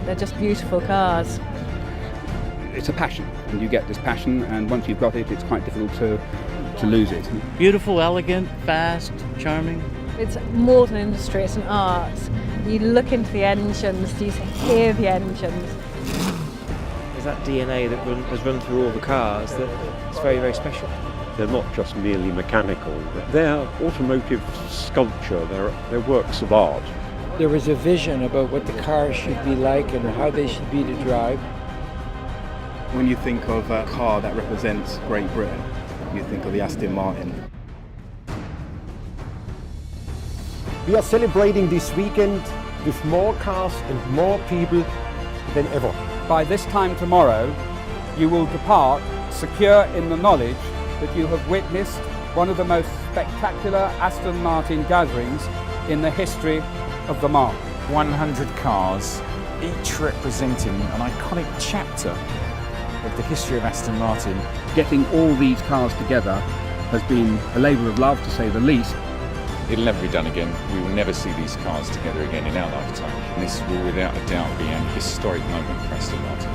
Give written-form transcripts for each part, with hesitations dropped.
They're just beautiful cars. It's a passion, and you get this passion, and once you've got it, it's quite difficult to lose it. Beautiful, elegant, fast, charming. It's more than an industry, it's an art. You look into the engines, you hear the engines. There's that DNA that has run through all the cars that it's very, very special. They're not just merely mechanical, they're automotive sculpture, they're works of art. There is a vision about what the cars should be like and how they should be to drive. When you think of a car that represents Great Britain, you think of the Aston Martin. We are celebrating this weekend with more cars and more people than ever. By this time tomorrow, you will depart secure in the knowledge that you have witnessed one of the most spectacular Aston Martin gatherings in the history of the marque. 100 cars, each representing an iconic chapter of the history of Aston Martin. Getting all these cars together has been a labour of love, to say the least. It'll never be done again. We will never see these cars together again in our lifetime. And this will without a doubt be an historic moment for Aston Martin.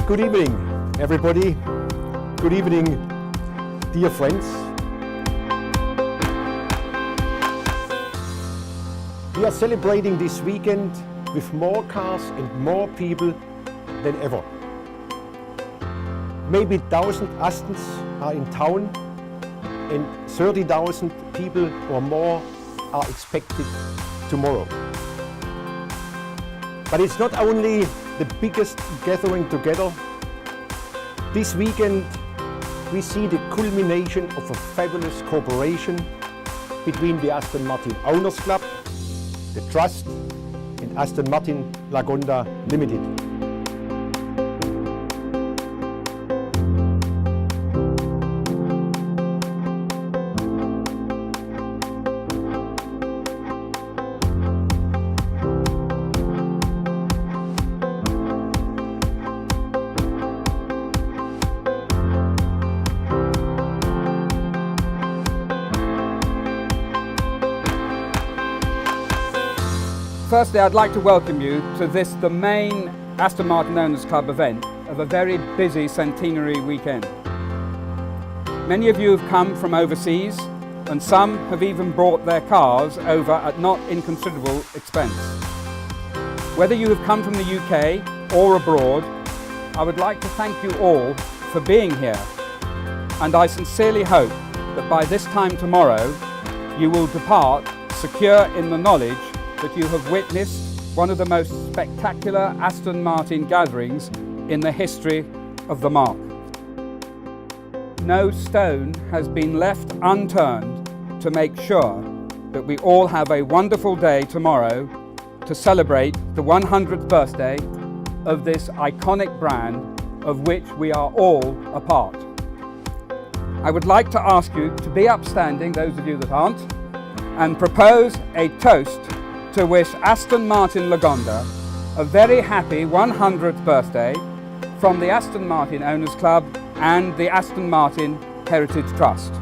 Good evening, everybody. Good evening, dear friends. We are celebrating this weekend with more cars and more people than ever. Maybe 1,000 Astons are in town and 30,000 people or more are expected tomorrow. But it's not only the biggest gathering together. This weekend we see the culmination of a fabulous cooperation between the Aston Martin Owners Club, the Trust and Aston Martin Lagonda Limited. Firstly, I'd like to welcome you to this, the main Aston Martin Owners Club event of a very busy centenary weekend. Many of you have come from overseas, and some have even brought their cars over at not inconsiderable expense. Whether you have come from the UK or abroad, I would like to thank you all for being here, and I sincerely hope that by this time tomorrow you will depart secure in the knowledge that you have witnessed one of the most spectacular Aston Martin gatherings in the history of the marque. No stone has been left unturned to make sure that we all have a wonderful day tomorrow to celebrate the 100th birthday of this iconic brand of which we are all a part. I would like to ask you to be upstanding, those of you that aren't, and propose a toast to wish Aston Martin Lagonda a very happy 100th birthday from the Aston Martin Owners Club and the Aston Martin Heritage Trust.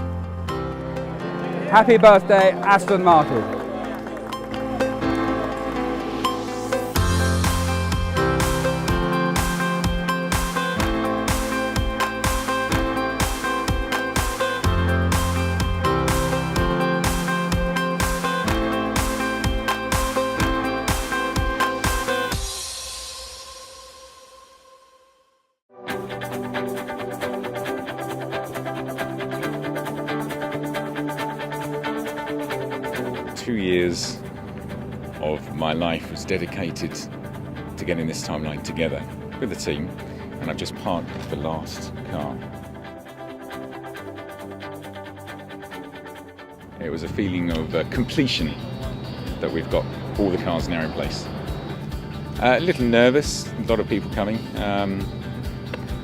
Happy birthday, Aston Martin. Two years of my life was dedicated to getting this timeline together with the team, and I've just parked the last car. It was a feeling of completion that we've got all the cars now in place. A little nervous, a lot of people coming.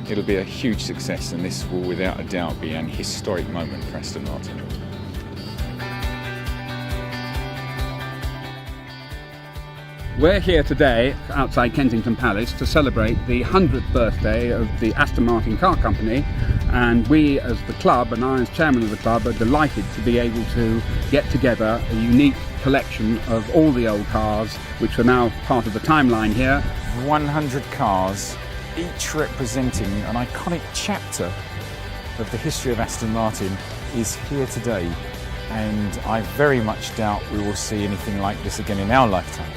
It'll be a huge success, and this will without a doubt be an historic moment for Aston Martin. We're here today outside Kensington Palace to celebrate the 100th birthday of the Aston Martin Car Company, and we as the club, and I as chairman of the club, are delighted to be able to get together a unique collection of all the old cars which are now part of the timeline here. 100 cars, each representing an iconic chapter of the history of Aston Martin, is here today, and I very much doubt we will see anything like this again in our lifetime.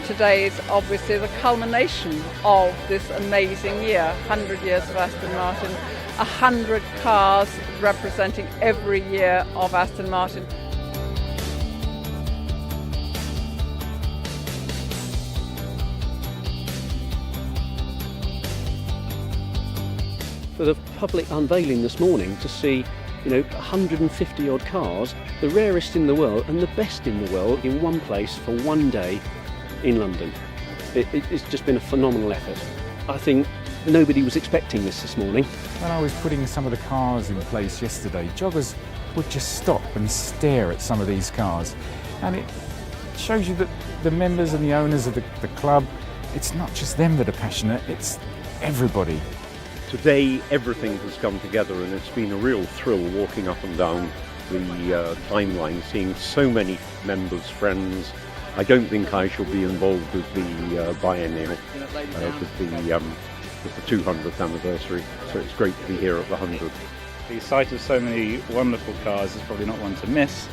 Today is obviously the culmination of this amazing year, 100 years of Aston Martin, 100 cars representing every year of Aston Martin. For the public unveiling this morning to see 150 odd cars, the rarest in the world and the best in the world in one place for one day in London. It's just been a phenomenal effort. I think nobody was expecting this morning. When I was putting some of the cars in place yesterday, joggers would just stop and stare at some of these cars, and it shows you that the members and the owners of the club, it's not just them that are passionate, it's everybody. Today everything has come together, and it's been a real thrill walking up and down the timeline, seeing so many members, friends. I don't think I shall be involved with the biennial, with the 200th anniversary, so it's great to be here at the 100th. The sight of so many wonderful cars is probably not one to miss.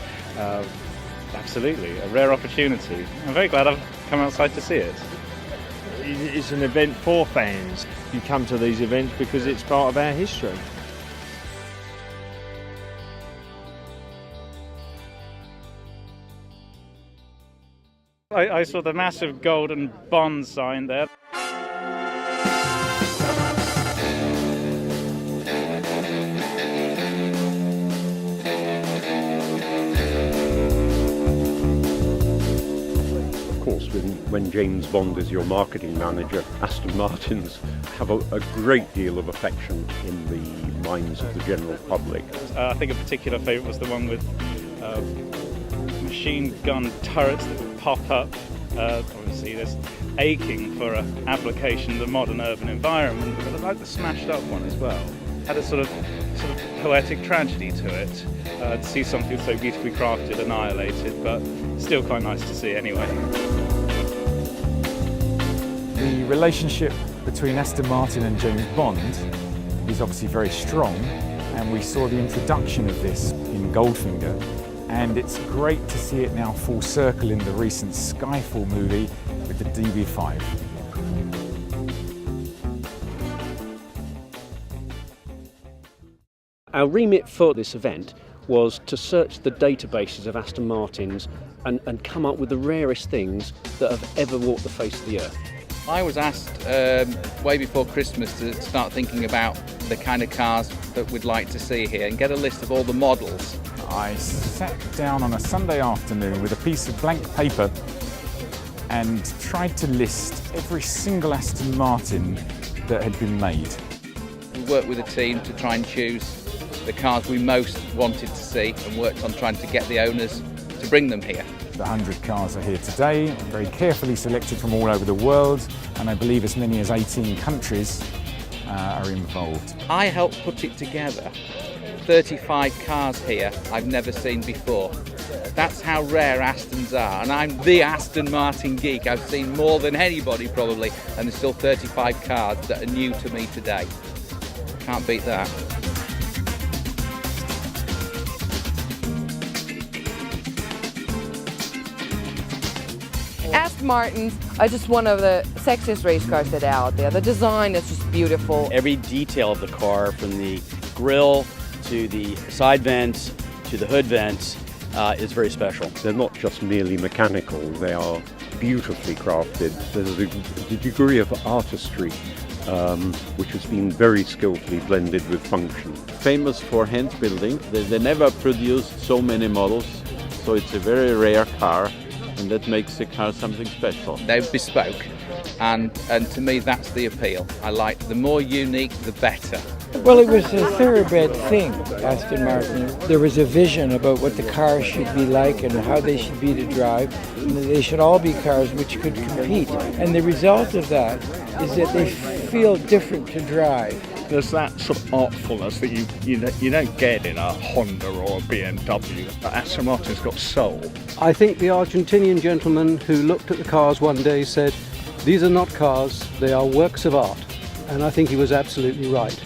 Absolutely, a rare opportunity. I'm very glad I've come outside to see it. It's an event for fans. You come to these events because it's part of our history. I saw the massive golden Bond sign there. Of course, when James Bond is your marketing manager, Aston Martins have a great deal of affection in the minds of the general public. I think a particular favourite was the one with machine gun turrets that would pop up. Obviously there's aching for an application in the modern urban environment, but I like the smashed up one as well. Had a sort of poetic tragedy to it, to see something so beautifully crafted annihilated, but still quite nice to see anyway. relationship between Aston Martin and James Bond is obviously very strong, and we saw the introduction of this in Goldfinger, and it's great to see it now full circle in the recent Skyfall movie with the DB5. Our remit for this event was to search the databases of Aston Martins and come up with the rarest things that have ever walked the face of the earth. I was asked way before Christmas to start thinking about the kind of cars that we'd like to see here and get a list of all the models. I sat down on a Sunday afternoon with a piece of blank paper and tried to list every single Aston Martin that had been made. We worked with a team to try and choose the cars we most wanted to see and worked on trying to get the owners to bring them here. The 100 cars are here today, very carefully selected from all over the world, and I believe as many as 18 countries are involved. I helped put it together. 35 cars here I've never seen before. That's how rare Astons are, and I'm the Aston Martin geek. I've seen more than anybody probably, and there's still 35 cars that are new to me today. Can't beat that. Aston Martins are just one of the sexiest race cars that are out there. The design is just beautiful. Every detail of the car, from the grille to the side vents to the hood vents, is very special. They're not just merely mechanical, they are beautifully crafted. There's a degree of artistry which has been very skillfully blended with function. Famous for hand building. They never produced so many models, so it's a very rare car, and that makes the car something special. They're bespoke, and to me that's the appeal. I like the more unique the better. Well, it was a thoroughbred thing, Aston Martin. There was a vision about what the cars should be like and how they should be to drive. And they should all be cars which could compete. And the result of that is that they feel different to drive. There's that sort of artfulness that you don't get in a Honda or a BMW. But Aston Martin's got soul. I think the Argentinian gentleman who looked at the cars one day said, "These are not cars, they are works of art." And I think he was absolutely right.